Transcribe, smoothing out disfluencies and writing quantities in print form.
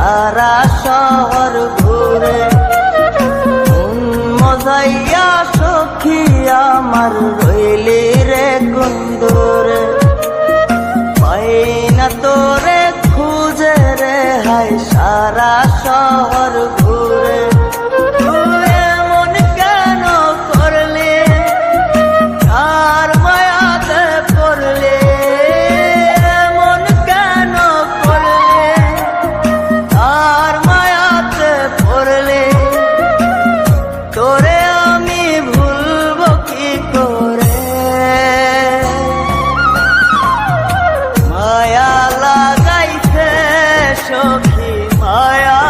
সারা শহর ঘুরে। মন মজাইয়া সখী আমার রইলি রে কুন্দরে, পাই না তোরে খুঁজে রে হায় সারা শহর ঘুরে। তুই এমন কেন করলি, কার মায়াতে পড়লি, এমন কেন করলি, কার মায়াতে পড়লি, তোরে আমি ভুলবো কি করে। মায়া লাগাইছে সখী মায়া